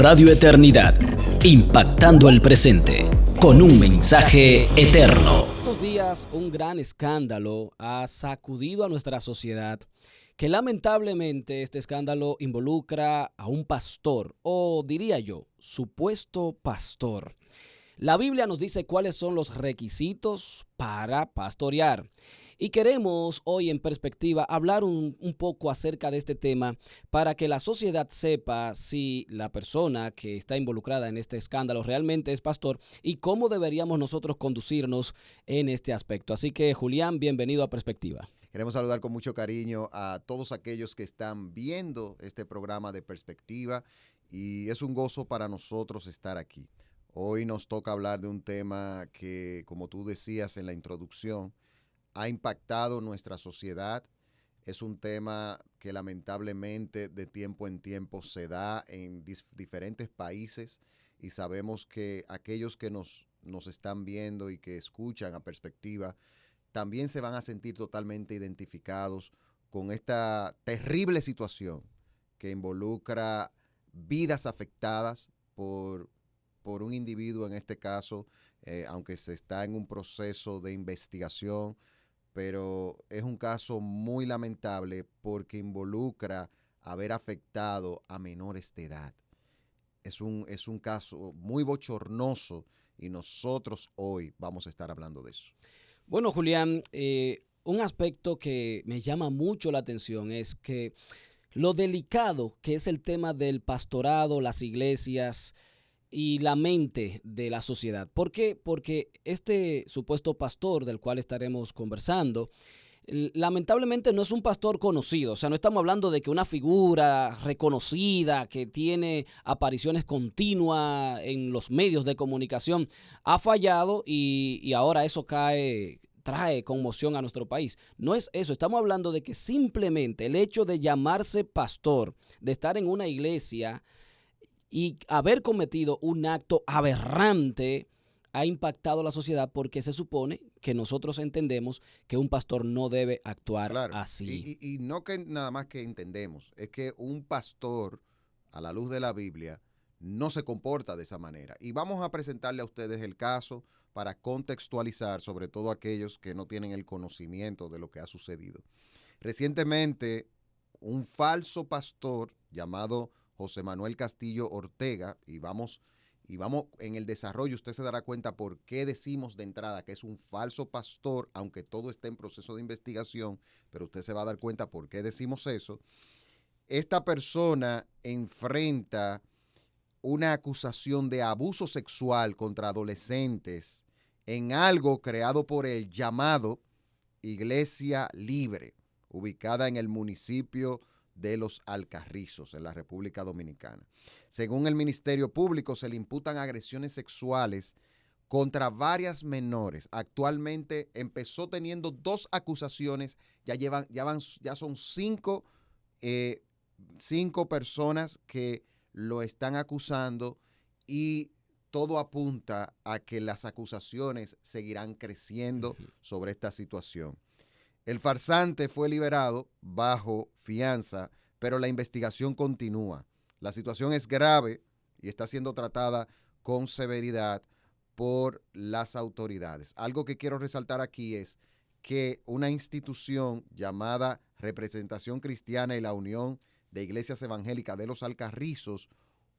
Radio Eternidad, impactando el presente con un mensaje eterno. Estos días un gran escándalo ha sacudido a nuestra sociedad, que lamentablemente este escándalo involucra a un pastor, o diría yo, supuesto pastor. La Biblia nos dice cuáles son los requisitos para pastorear. Y queremos hoy en perspectiva hablar un poco acerca de este tema para que la sociedad sepa si la persona que está involucrada en este escándalo realmente es pastor y cómo deberíamos nosotros conducirnos en este aspecto. Así que, Julián, bienvenido a Perspectiva. Queremos saludar con mucho cariño a todos aquellos que están viendo este programa de Perspectiva y es un gozo para nosotros estar aquí. Hoy nos toca hablar de un tema que, como tú decías en la introducción, ha impactado nuestra sociedad. Es un tema que lamentablemente de tiempo en tiempo se da en diferentes países y sabemos que aquellos que nos están viendo y que escuchan a Perspectiva también se van a sentir totalmente identificados con esta terrible situación que involucra vidas afectadas por un individuo, en este caso, aunque se está en un proceso de investigación, pero es un caso muy lamentable porque involucra haber afectado a menores de edad. Es un caso muy bochornoso y nosotros hoy vamos a estar hablando de eso. Bueno, Julián, un aspecto que me llama mucho la atención es que lo delicado que es el tema del pastorado, las iglesias y la mente de la sociedad. ¿Por qué? Porque este supuesto pastor del cual estaremos conversando, lamentablemente no es un pastor conocido. O sea, no estamos hablando de que una figura reconocida que tiene apariciones continuas en los medios de comunicación ha fallado y ahora eso trae conmoción a nuestro país. No es eso, estamos hablando de que simplemente el hecho de llamarse pastor, de estar en una iglesia y haber cometido un acto aberrante ha impactado a la sociedad porque se supone que nosotros entendemos que un pastor no debe actuar así. Y no que nada más que entendemos, es que un pastor, a la luz de la Biblia, no se comporta de esa manera. Y vamos a presentarle a ustedes el caso para contextualizar, sobre todo aquellos que no tienen el conocimiento de lo que ha sucedido. Recientemente, un falso pastor llamado José Manuel Castillo Ortega, y vamos en el desarrollo, usted se dará cuenta por qué decimos de entrada que es un falso pastor, aunque todo esté en proceso de investigación, pero usted se va a dar cuenta por qué decimos eso. Esta persona enfrenta una acusación de abuso sexual contra adolescentes en algo creado por él llamado Iglesia Libre, ubicada en el municipio de Los Alcarrizos, en la República Dominicana. Según el Ministerio Público, se le imputan agresiones sexuales contra varias menores. Actualmente empezó teniendo 2 acusaciones, ya son 5 personas que lo están acusando y todo apunta a que las acusaciones seguirán creciendo sobre esta situación. El farsante fue liberado bajo fianza, pero la investigación continúa. La situación es grave y está siendo tratada con severidad por las autoridades. Algo que quiero resaltar aquí es que una institución llamada Representación Cristiana y la Unión de Iglesias Evangélicas de los Alcarrizos,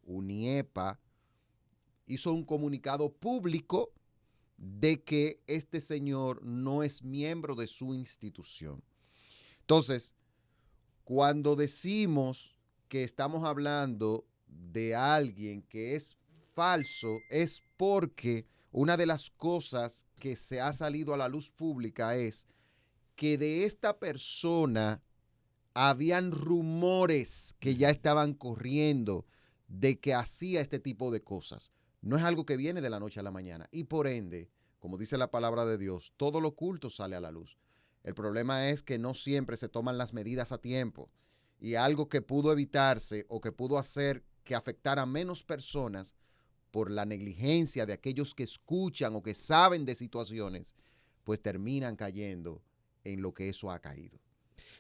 UNIEPA, hizo un comunicado público de que este señor no es miembro de su institución. Entonces, cuando decimos que estamos hablando de alguien que es falso, es porque una de las cosas que se ha salido a la luz pública es que de esta persona habían rumores que ya estaban corriendo de que hacía este tipo de cosas. No es algo que viene de la noche a la mañana y por ende, como dice la palabra de Dios, todo lo oculto sale a la luz. El problema es que no siempre se toman las medidas a tiempo y algo que pudo evitarse o que pudo hacer que afectara a menos personas por la negligencia de aquellos que escuchan o que saben de situaciones, pues terminan cayendo en lo que eso ha caído.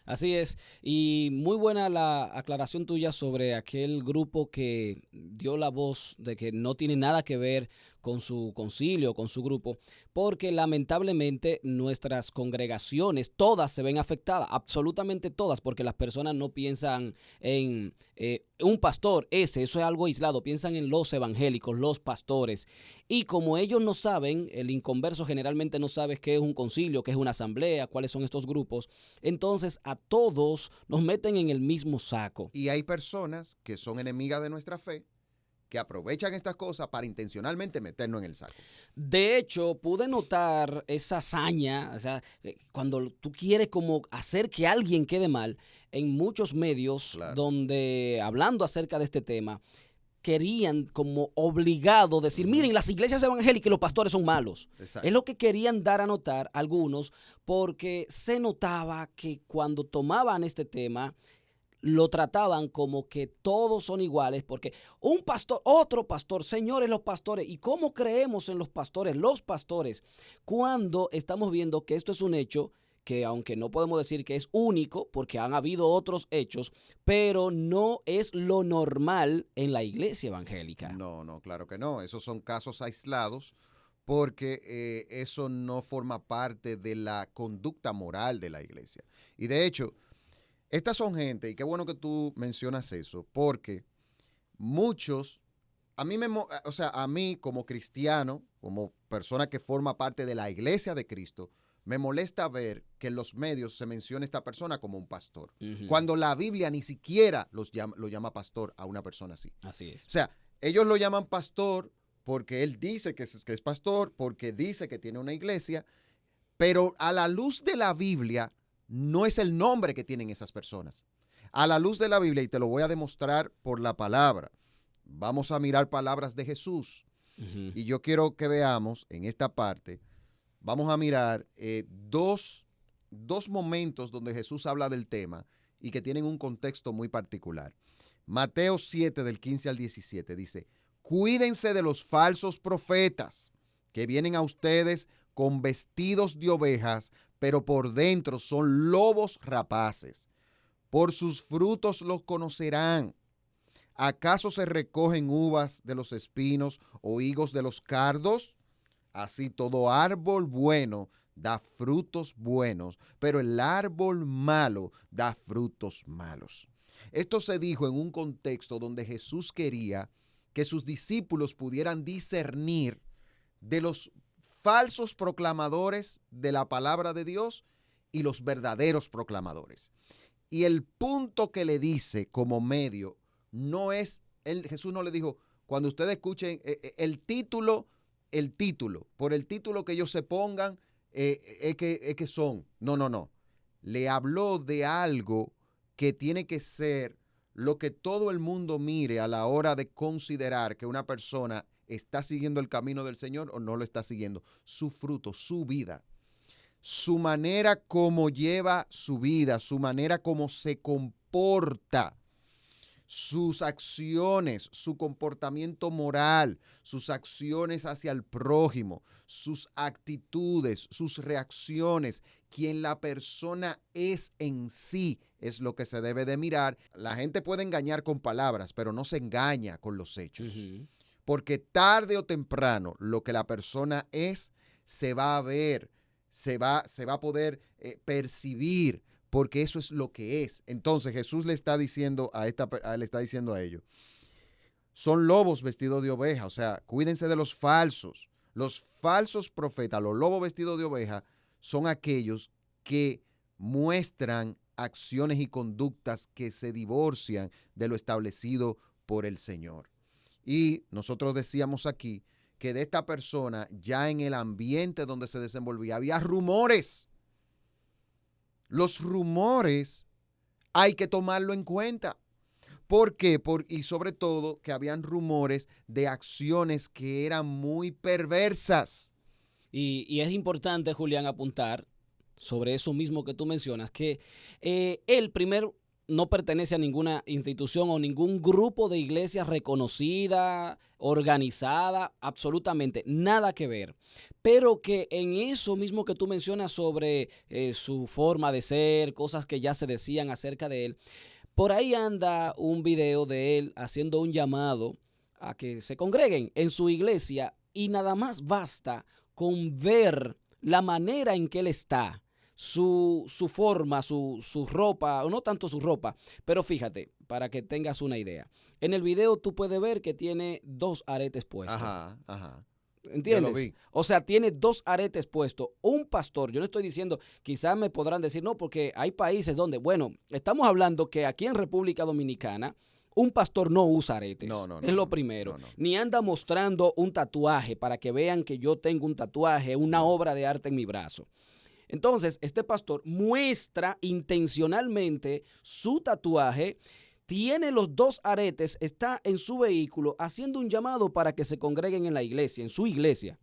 Así es, y muy buena la aclaración tuya sobre aquel grupo que dio la voz de que no tiene nada que ver con su concilio, con su grupo, porque lamentablemente nuestras congregaciones todas se ven afectadas, absolutamente todas, porque las personas no piensan en un pastor, eso es algo aislado, piensan en los evangélicos, los pastores, y como ellos no saben, el inconverso generalmente no sabe qué es un concilio, qué es una asamblea, cuáles son estos grupos, entonces a todos nos meten en el mismo saco. Y hay personas que son enemigas de nuestra fe, que aprovechan estas cosas para intencionalmente meternos en el saco. De hecho, pude notar esa hazaña, o sea, cuando tú quieres como hacer que alguien quede mal, en muchos medios Claro. donde hablando acerca de este tema, querían como obligado decir, miren, las iglesias evangélicas y los pastores son malos. Exacto. Es lo que querían dar a notar algunos, porque se notaba que cuando tomaban este tema, lo trataban como que todos son iguales, porque un pastor, otro pastor, señores los pastores, ¿y cómo creemos en los pastores, cuando estamos viendo que esto es un hecho que aunque no podemos decir que es único, porque han habido otros hechos, pero no es lo normal en la iglesia evangélica? No, claro que no. Esos son casos aislados porque eso no forma parte de la conducta moral de la iglesia. Y de hecho, estas son gente, y qué bueno que tú mencionas eso, porque muchos, a mí como cristiano, como persona que forma parte de la iglesia de Cristo, me molesta ver que en los medios se menciona a esta persona como un pastor, cuando la Biblia ni siquiera lo llama pastor a una persona así. Así es. O sea, ellos lo llaman pastor porque él dice que es pastor, porque dice que tiene una iglesia, pero a la luz de la Biblia no es el nombre que tienen esas personas. A la luz de la Biblia, y te lo voy a demostrar por la palabra, vamos a mirar palabras de Jesús. Y yo quiero que veamos en esta parte, vamos a mirar dos momentos donde Jesús habla del tema y que tienen un contexto muy particular. Mateo 7, del 15 al 17, dice, cuídense de los falsos profetas que vienen a ustedes con vestidos de ovejas, pero por dentro son lobos rapaces. Por sus frutos los conocerán. ¿Acaso se recogen uvas de los espinos o higos de los cardos? Así todo árbol bueno da frutos buenos, pero el árbol malo da frutos malos. Esto se dijo en un contexto donde Jesús quería que sus discípulos pudieran discernir de los falsos proclamadores de la palabra de Dios y los verdaderos proclamadores. Y el punto que le dice como medio no es, Jesús no le dijo, cuando ustedes escuchen el título, por el título que ellos se pongan, es que son. No. Le habló de algo que tiene que ser lo que todo el mundo mire a la hora de considerar que una persona está siguiendo el camino del Señor o no lo está siguiendo. Su fruto, su vida, su manera como lleva su vida, su manera como se comporta, sus acciones, su comportamiento moral, sus acciones hacia el prójimo, sus actitudes, sus reacciones, quien la persona es en sí, es lo que se debe de mirar. La gente puede engañar con palabras, pero no se engaña con los hechos. Porque tarde o temprano lo que la persona es se va a ver, se va a poder percibir, porque eso es lo que es. Entonces Jesús le está diciendo a ellos, son lobos vestidos de oveja, o sea, cuídense de los falsos. Los falsos profetas, los lobos vestidos de oveja, son aquellos que muestran acciones y conductas que se divorcian de lo establecido por el Señor. Y nosotros decíamos aquí que de esta persona, ya en el ambiente donde se desenvolvía, había rumores. Los rumores hay que tomarlo en cuenta. ¿Por qué? Y sobre todo que habían rumores de acciones que eran muy perversas. Y es importante, Julián, apuntar sobre eso mismo que tú mencionas, que el primer no pertenece a ninguna institución o ningún grupo de iglesias reconocida, organizada, absolutamente nada que ver. Pero que en eso mismo que tú mencionas sobre su forma de ser, cosas que ya se decían acerca de él, por ahí anda un video de él haciendo un llamado a que se congreguen en su iglesia y nada más basta con ver la manera en que él está, su forma, su ropa, o no tanto su ropa, pero fíjate, para que tengas una idea. En el video tú puedes ver que tiene 2 aretes puestos. Ajá. ¿Entiendes? Yo lo vi. O sea, tiene 2 aretes puestos. Un pastor, yo no estoy diciendo, quizás me podrán decir, no, porque hay países donde, bueno, estamos hablando que aquí en República Dominicana, un pastor no usa aretes. No, es lo primero. no. Ni anda mostrando un tatuaje para que vean que yo tengo un tatuaje, una obra de arte en mi brazo. Entonces, este pastor muestra intencionalmente su tatuaje, tiene los 2 aretes, está en su vehículo haciendo un llamado para que se congreguen en la iglesia, en su iglesia,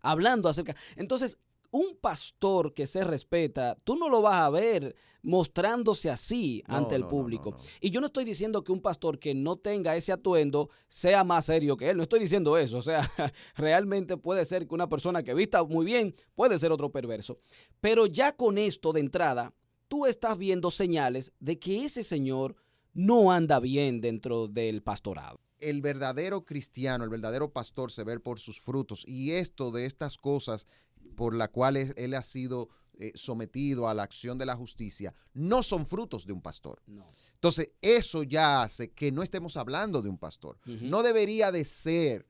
hablando acerca. Entonces, un pastor que se respeta, tú no lo vas a ver mostrándose así ante el público. No. Y yo no estoy diciendo que un pastor que no tenga ese atuendo sea más serio que él, no estoy diciendo eso. O sea, realmente puede ser que una persona que vista muy bien puede ser otro perverso. Pero ya con esto de entrada, tú estás viendo señales de que ese señor no anda bien dentro del pastorado. El verdadero cristiano, el verdadero pastor se ve por sus frutos, y esto de estas cosas por las cuales él ha sido sometido a la acción de la justicia no son frutos de un pastor. No. Entonces, eso ya hace que no estemos hablando de un pastor. No debería de ser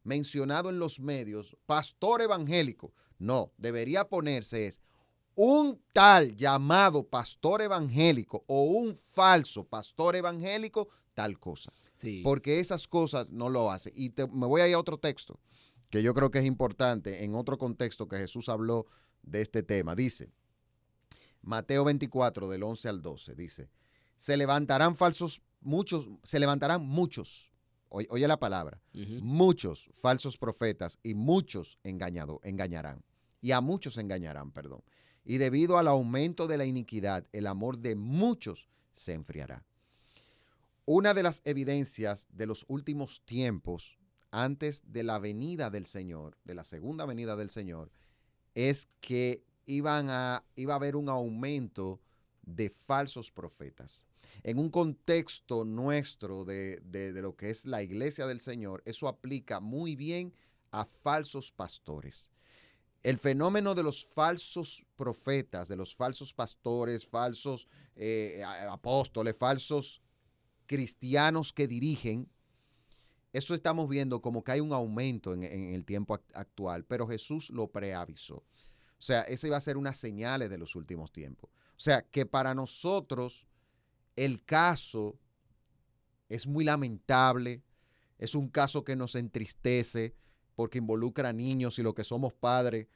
mencionado en los medios pastor evangélico. No, debería ponerse un tal llamado pastor evangélico o un falso pastor evangélico, tal cosa. Sí. Porque esas cosas no lo hace. Y me voy a ir a otro texto que yo creo que es importante, en otro contexto que Jesús habló de este tema. Dice, Mateo 24, del 11 al 12, dice, se levantarán muchos, oye la palabra, muchos falsos profetas y muchos engañarán. Y a muchos engañarán, perdón. Y debido al aumento de la iniquidad, el amor de muchos se enfriará. Una de las evidencias de los últimos tiempos, antes de la venida del Señor, de la segunda venida del Señor, es que iba a haber un aumento de falsos profetas. En un contexto nuestro de lo que es la iglesia del Señor, eso aplica muy bien a falsos pastores. El fenómeno de los falsos profetas, de los falsos pastores, falsos apóstoles, falsos cristianos que dirigen, eso estamos viendo como que hay un aumento en el tiempo actual, pero Jesús lo preavisó. O sea, esa iba a ser una señal de los últimos tiempos. O sea, que para nosotros el caso es muy lamentable, es un caso que nos entristece porque involucra a niños, y lo que somos padres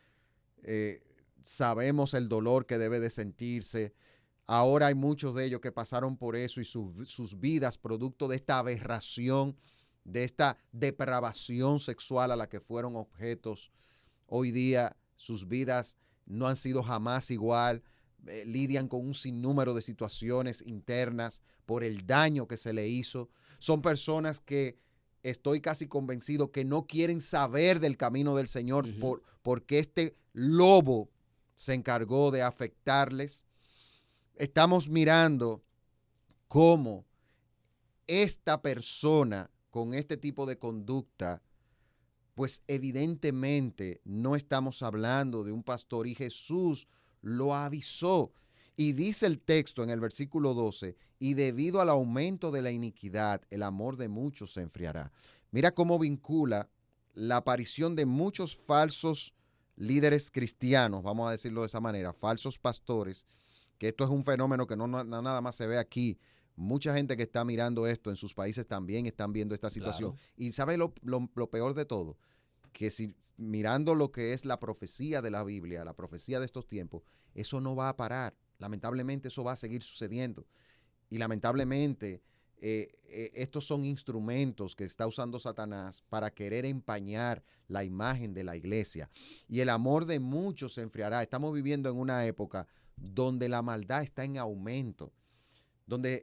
sabemos el dolor que debe de sentirse. Ahora hay muchos de ellos que pasaron por eso y sus vidas, producto de esta aberración, de esta depravación sexual a la que fueron objetos, hoy día sus vidas no han sido jamás igual. Lidian con un sinnúmero de situaciones internas por el daño que se le hizo. Son personas que estoy casi convencido que no quieren saber del camino del Señor porque este lobo se encargó de afectarles. Estamos mirando cómo esta persona con este tipo de conducta, pues evidentemente no estamos hablando de un pastor, y Jesús lo avisó. Y dice el texto en el versículo 12, y debido al aumento de la iniquidad, el amor de muchos se enfriará. Mira cómo vincula la aparición de muchos falsos líderes cristianos, vamos a decirlo de esa manera, falsos pastores, que esto es un fenómeno que no nada más se ve aquí. Mucha gente que está mirando esto en sus países también están viendo esta situación. Claro. Y ¿sabe lo peor de todo? Que si mirando lo que es la profecía de la Biblia, la profecía de estos tiempos, eso no va a parar. Lamentablemente eso va a seguir sucediendo. Y lamentablemente estos son instrumentos que está usando Satanás para querer empañar la imagen de la iglesia. Y el amor de muchos se enfriará. Estamos viviendo en una época donde la maldad está en aumento, donde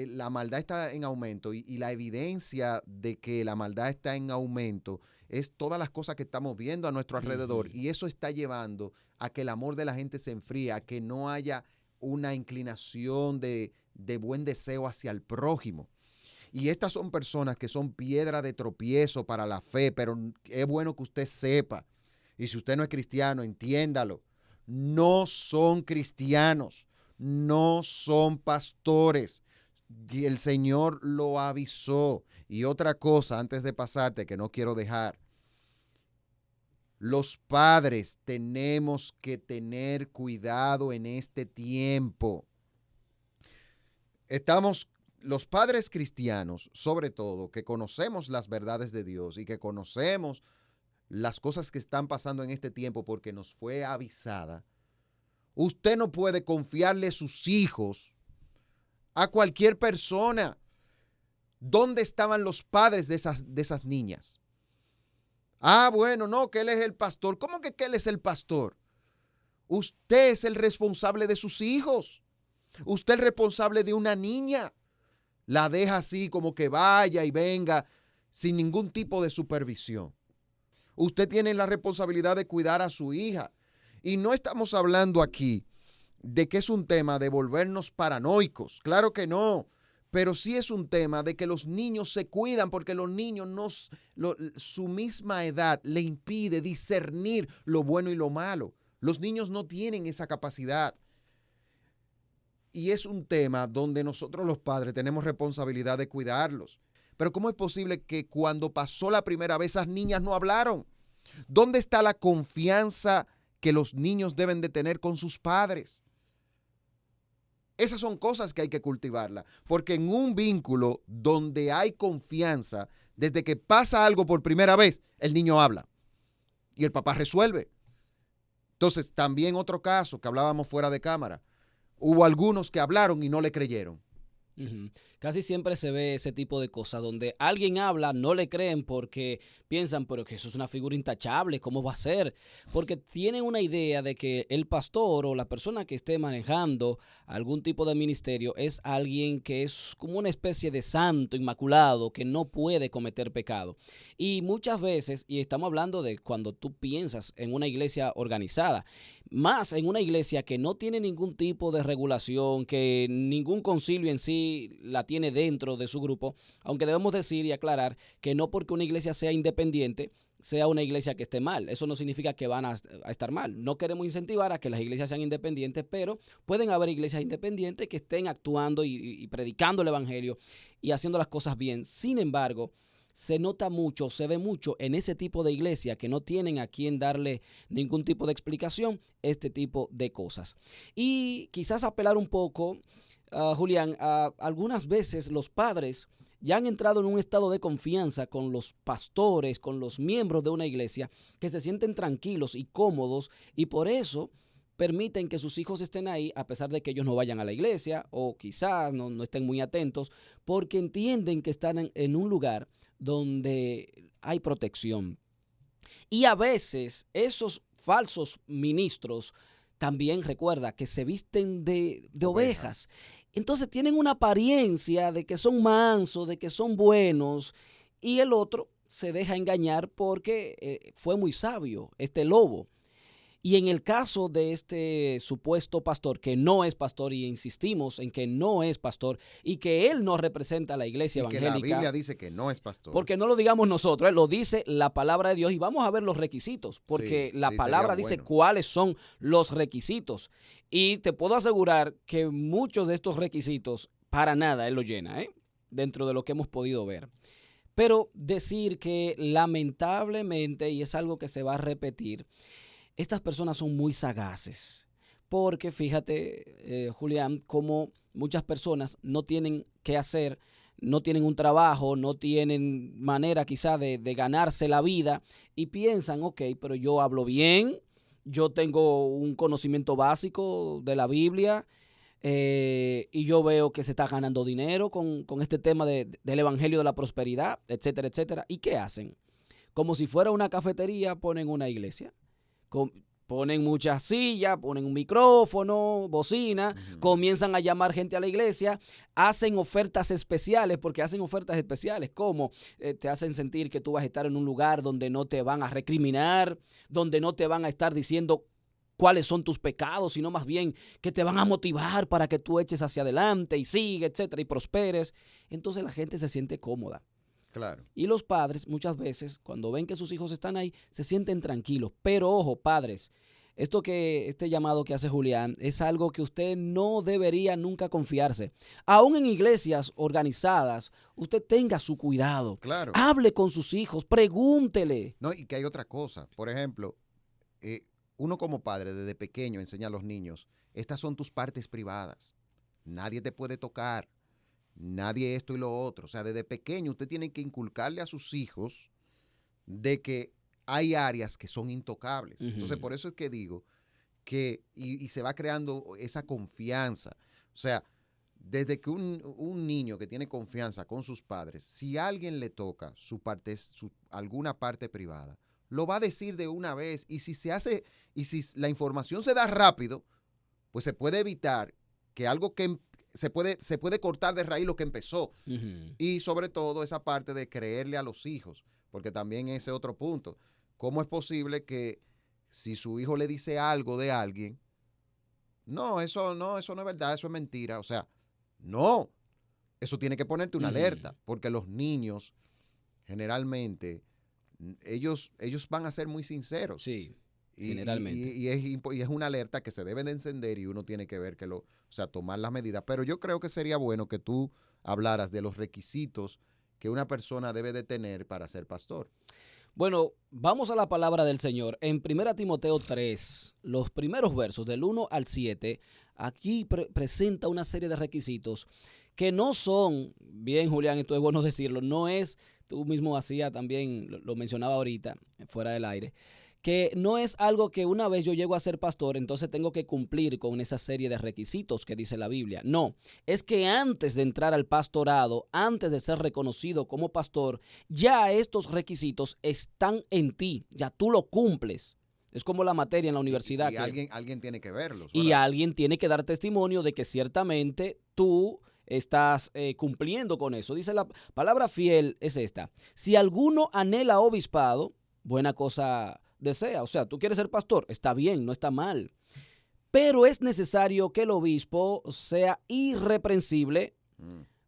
la maldad está en aumento y la evidencia de que la maldad está en aumento es todas las cosas que estamos viendo a nuestro alrededor, y eso está llevando a que el amor de la gente se enfríe, a que no haya una inclinación de buen deseo hacia el prójimo. Y estas son personas que son piedra de tropiezo para la fe, pero es bueno que usted sepa, y si usted no es cristiano, entiéndalo, no son cristianos, no son pastores. Y el Señor lo avisó. Y otra cosa, antes de pasarte, que no quiero dejar, los padres tenemos que tener cuidado en este tiempo. Los padres cristianos, sobre todo, que conocemos las verdades de Dios y que conocemos las cosas que están pasando en este tiempo porque nos fue avisada, usted no puede confiarle sus hijos a cualquier persona. ¿Dónde estaban los padres de esas niñas? Bueno, no, que él es el pastor. ¿Cómo que él es el pastor? Usted es el responsable de sus hijos. Usted es el responsable de una niña. La deja así como que vaya y venga sin ningún tipo de supervisión. Usted tiene la responsabilidad de cuidar a su hija. Y no estamos hablando aquí de que es un tema de volvernos paranoicos. Claro que no. Pero sí es un tema de que los niños se cuidan porque los niños su misma edad le impide discernir lo bueno y lo malo. Los niños no tienen esa capacidad. Y es un tema donde nosotros los padres tenemos responsabilidad de cuidarlos. Pero ¿cómo es posible que cuando pasó la primera vez esas niñas no hablaron? ¿Dónde está la confianza que los niños deben de tener con sus padres? Esas son cosas que hay que cultivarlas, porque en un vínculo donde hay confianza, desde que pasa algo por primera vez, el niño habla y el papá resuelve. Entonces, también otro caso que hablábamos fuera de cámara, hubo algunos que hablaron y no le creyeron. Uh-huh. Casi siempre se ve ese tipo de cosas donde alguien habla, no le creen porque piensan, pero que eso es una figura intachable, ¿cómo va a ser? Porque tienen una idea de que el pastor o la persona que esté manejando algún tipo de ministerio es alguien que es como una especie de santo inmaculado que no puede cometer pecado. Y muchas veces, y estamos hablando de cuando tú piensas en una iglesia organizada, más en una iglesia que no tiene ningún tipo de regulación, que ningún concilio en sí la tiene dentro de su grupo, aunque debemos decir y aclarar que no porque una iglesia sea independiente, sea una iglesia que esté mal. Eso no significa que van a estar mal. No queremos incentivar a que las iglesias sean independientes, pero pueden haber iglesias independientes que estén actuando y predicando el evangelio y haciendo las cosas bien. Sin embargo, se nota mucho, se ve mucho en ese tipo de iglesia que no tienen a quien darle ningún tipo de explicación, este tipo de cosas. Y quizás apelar un poco, Julián, algunas veces los padres ya han entrado en un estado de confianza con los pastores, con los miembros de una iglesia, que se sienten tranquilos y cómodos y por eso permiten que sus hijos estén ahí a pesar de que ellos no vayan a la iglesia o quizás no estén muy atentos porque entienden que están en un lugar donde hay protección. Y a veces esos falsos ministros también recuerda que se visten de ovejas. Entonces tienen una apariencia de que son mansos, de que son buenos, y el otro se deja engañar porque fue muy sabio, este lobo. Y en el caso de este supuesto pastor, que no es pastor, y insistimos en que no es pastor y que él no representa a la iglesia evangélica. Que la Biblia dice que no es pastor. Porque no lo digamos nosotros, lo dice la palabra de Dios y vamos a ver los requisitos, porque la palabra dice cuáles son los requisitos. Y te puedo asegurar que muchos de estos requisitos para nada él lo llena, dentro de lo que hemos podido ver. Pero decir que lamentablemente, y es algo que se va a repetir, estas personas son muy sagaces, porque fíjate, Julián, como muchas personas no tienen qué hacer, no tienen un trabajo, no tienen manera quizá de ganarse la vida y piensan, ok, pero yo hablo bien, yo tengo un conocimiento básico de la Biblia y yo veo que se está ganando dinero con este tema del evangelio de la prosperidad, etcétera, etcétera. ¿Y qué hacen? Como si fuera una cafetería, ponen una iglesia. ponen muchas sillas, ponen un micrófono, bocina, comienzan a llamar gente a la iglesia, hacen ofertas especiales, porque hacen ofertas especiales, como te hacen sentir que tú vas a estar en un lugar donde no te van a recriminar, donde no te van a estar diciendo cuáles son tus pecados, sino más bien que te van a motivar para que tú eches hacia adelante y sigue, etcétera, y prosperes. Entonces la gente se siente cómoda. Claro. Y los padres muchas veces, cuando ven que sus hijos están ahí, se sienten tranquilos. Pero ojo, padres, este llamado que hace Julián es algo que usted no debería nunca confiarse. Aún en iglesias organizadas, usted tenga su cuidado. Claro. Hable con sus hijos, pregúntele. No, y que hay otra cosa. Por ejemplo, uno como padre desde pequeño enseña a los niños, estas son tus partes privadas. Nadie te puede tocar. Nadie esto y lo otro. O sea, desde pequeño usted tiene que inculcarle a sus hijos de que hay áreas que son intocables. Entonces, por eso es que digo que, y se va creando esa confianza. O sea, desde que un niño que tiene confianza con sus padres, si alguien le toca alguna parte privada, lo va a decir de una vez. Y si la información se da rápido, pues se puede evitar que algo que se puede cortar de raíz lo que empezó. Y sobre todo esa parte de creerle a los hijos, porque también ese otro punto. ¿Cómo es posible que si su hijo le dice algo de alguien, no, eso no es verdad, eso es mentira? O sea, no, eso tiene que ponerte una alerta, porque los niños generalmente, ellos van a ser muy sinceros. Sí. Generalmente. Y es una alerta que se debe de encender y uno tiene que ver tomar las medidas. Pero yo creo que sería bueno que tú hablaras de los requisitos que una persona debe de tener para ser pastor. Bueno, vamos a la palabra del Señor. En 1 Timoteo 3, los primeros versos del 1 al 7, aquí presenta una serie de requisitos que no son, bien Julián, esto es bueno decirlo, no es, tú mismo también lo mencionaba ahorita, fuera del aire, que no es algo que una vez yo llego a ser pastor, entonces tengo que cumplir con esa serie de requisitos que dice la Biblia. No, es que antes de entrar al pastorado, antes de ser reconocido como pastor, ya estos requisitos están en ti, ya tú lo cumples. Es como la materia en la universidad. Y alguien tiene que verlos, ¿verdad? Y alguien tiene que dar testimonio de que ciertamente tú estás cumpliendo con eso. Dice la palabra fiel es esta: si alguno anhela obispado, buena cosa desea. O sea, tú quieres ser pastor, está bien, no está mal. Pero es necesario que el obispo sea irreprensible,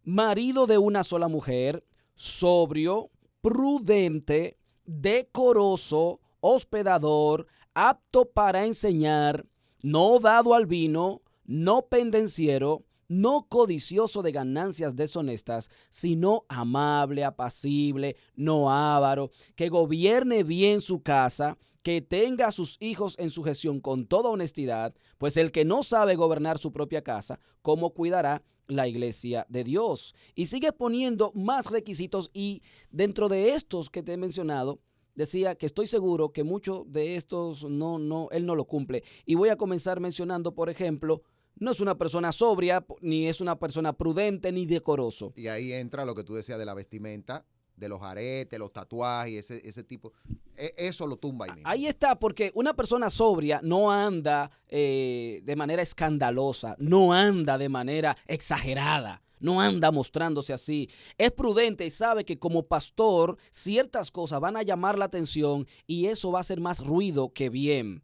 marido de una sola mujer, sobrio, prudente, decoroso, hospedador, apto para enseñar, no dado al vino, no pendenciero, no codicioso de ganancias deshonestas, sino amable, apacible, no avaro, que gobierne bien su casa, que tenga a sus hijos en sujeción con toda honestidad, pues el que no sabe gobernar su propia casa, ¿cómo cuidará la iglesia de Dios? Y sigue poniendo más requisitos, y dentro de estos que te he mencionado, decía que estoy seguro que muchos de estos él no lo cumple. Y voy a comenzar mencionando, por ejemplo, no es una persona sobria, ni es una persona prudente, ni decoroso. Y ahí entra lo que tú decías de la vestimenta, de los aretes, los tatuajes, ese tipo. Eso lo tumba ahí mismo. Ahí está, porque una persona sobria no anda de manera escandalosa, no anda de manera exagerada, no anda mostrándose así. Es prudente y sabe que como pastor ciertas cosas van a llamar la atención y eso va a hacer más ruido que bien.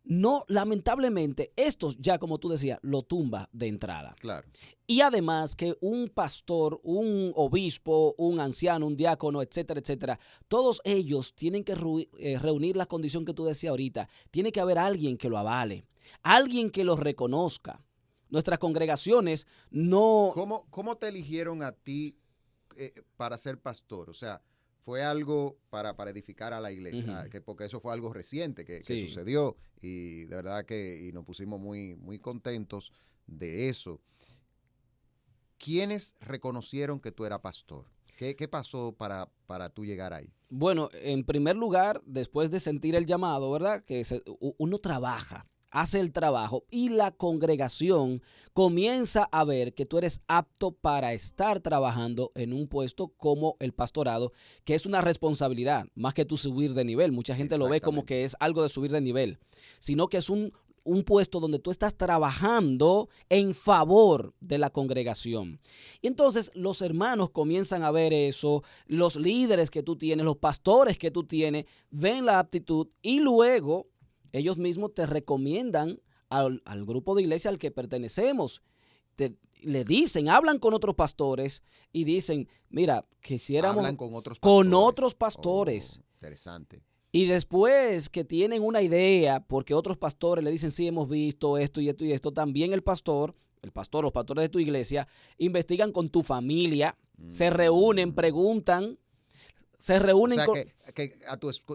No, lamentablemente, estos ya, como tú decías, lo tumba de entrada. Claro. Y además que un pastor, un obispo, un anciano, un diácono, etcétera, etcétera, todos ellos tienen que reunir la condición que tú decías ahorita. Tiene que haber alguien que lo avale, alguien que lo reconozca. Nuestras congregaciones no... ¿Cómo te eligieron a ti para ser pastor? O sea, fue algo para edificar a la iglesia, porque eso fue algo reciente que sucedió, y de verdad que nos pusimos muy, muy contentos de eso. ¿Quiénes reconocieron que tú eras pastor? ¿Qué pasó para tú llegar ahí? Bueno, en primer lugar, después de sentir el llamado, ¿verdad? Que uno trabaja hace el trabajo y la congregación comienza a ver que tú eres apto para estar trabajando en un puesto como el pastorado, que es una responsabilidad, más que tú subir de nivel. Mucha gente lo ve como que es algo de subir de nivel, sino que es un puesto donde tú estás trabajando en favor de la congregación. Y entonces los hermanos comienzan a ver eso, los líderes que tú tienes, los pastores que tú tienes, ven la aptitud y luego ellos mismos te recomiendan al grupo de iglesia al que pertenecemos. Le dicen, hablan con otros pastores y dicen, mira, quisiéramos hablan con otros pastores. Oh, interesante. Y después que tienen una idea, porque otros pastores le dicen, sí, hemos visto esto y esto y esto, también los pastores de tu iglesia, investigan con tu familia, se reúnen, preguntan, se reúnen. O sea,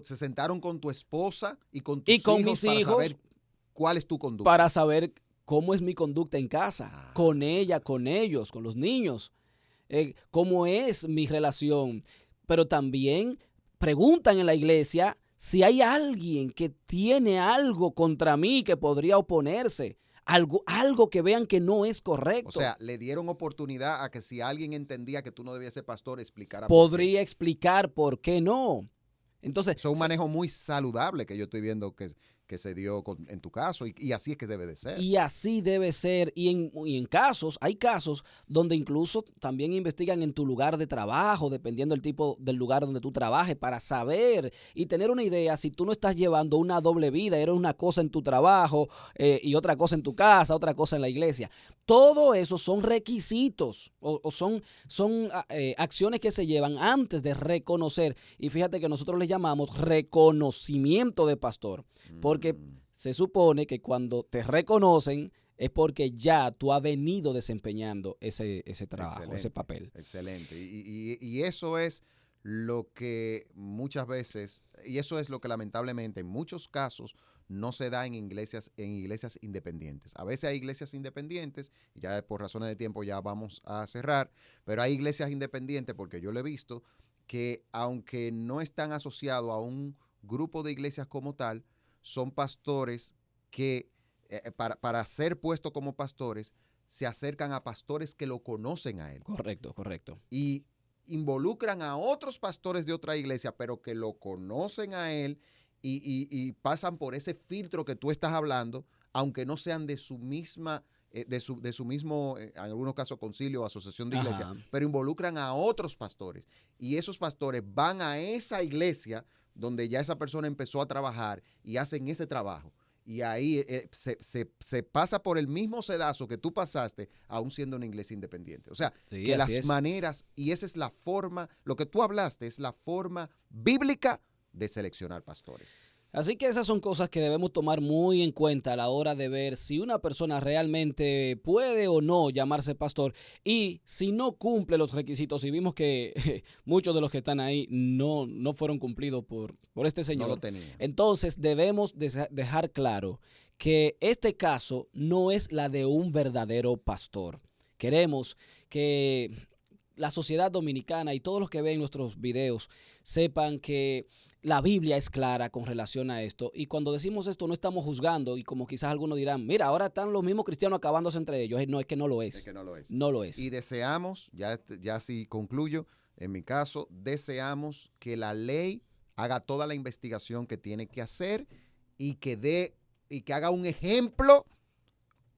se sentaron con tu esposa y con tus hijos mis para hijos, saber cuál es tu conducta. Para saber cómo es mi conducta en casa, con ella, con ellos, con los niños, cómo es mi relación. Pero también preguntan en la iglesia si hay alguien que tiene algo contra mí que podría oponerse, algo que vean que no es correcto. O sea, le dieron oportunidad a que si alguien entendía que tú no debías ser pastor, explicara podría explicar por qué no. Entonces, eso es un manejo muy saludable que yo estoy viendo que se dio en tu caso y así es que debe de ser. Y así debe ser. Y en casos, hay casos donde incluso también investigan en tu lugar de trabajo, dependiendo del tipo del lugar donde tú trabajes, para saber y tener una idea si tú no estás llevando una doble vida, eres una cosa en tu trabajo y otra cosa en tu casa, otra cosa en la iglesia. Todo eso son requisitos o son acciones que se llevan antes de reconocer. Y fíjate que nosotros les llamamos reconocimiento de pastor, porque se supone que cuando te reconocen es porque ya tú has venido desempeñando ese trabajo, excelente, ese papel. Excelente. Y eso es lo que muchas veces, y eso es lo que lamentablemente en muchos casos no se da en iglesias independientes. A veces hay iglesias independientes, y ya por razones de tiempo ya vamos a cerrar, pero hay iglesias independientes porque yo lo he visto que aunque no están asociados a un grupo de iglesias como tal, son pastores que para ser puestos como pastores se acercan a pastores que lo conocen a él. Correcto. Y involucran a otros pastores de otra iglesia, pero que lo conocen a él y pasan por ese filtro que tú estás hablando, aunque no sean de su misma, de su mismo, en algunos casos, concilio o asociación de iglesia, pero involucran a otros pastores. Y esos pastores van a esa iglesia donde ya esa persona empezó a trabajar y hacen ese trabajo. Y ahí se pasa por el mismo sedazo que tú pasaste, aún siendo una iglesia independiente. O sea, sí, que las maneras, y esa es la forma, lo que tú hablaste, es la forma bíblica de seleccionar pastores. Así que esas son cosas que debemos tomar muy en cuenta a la hora de ver si una persona realmente puede o no llamarse pastor y si no cumple los requisitos. Y vimos que muchos de los que están ahí no fueron cumplidos por este señor. No lo tenían. Entonces debemos dejar claro que este caso no es la de un verdadero pastor. Queremos que la sociedad dominicana y todos los que ven nuestros videos sepan que la Biblia es clara con relación a esto, y cuando decimos esto no estamos juzgando, y como quizás algunos dirán, mira, ahora están los mismos cristianos acabándose entre ellos. No, es que no lo es. Es que no lo es. No lo es. Y deseamos, ya sí concluyo, en mi caso, deseamos que la ley haga toda la investigación que tiene que hacer y que haga un ejemplo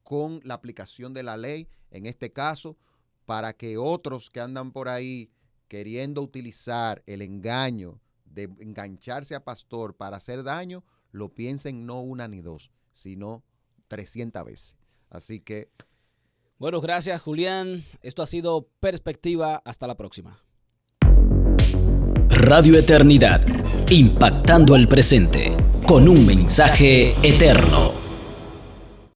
con la aplicación de la ley, en este caso, para que otros que andan por ahí queriendo utilizar el engaño de engancharse a pastor para hacer daño, lo piensen no una ni dos, sino 300 veces. Así que... Bueno, gracias, Julián. Esto ha sido Perspectiva. Hasta la próxima. Radio Eternidad, impactando el presente con un mensaje eterno.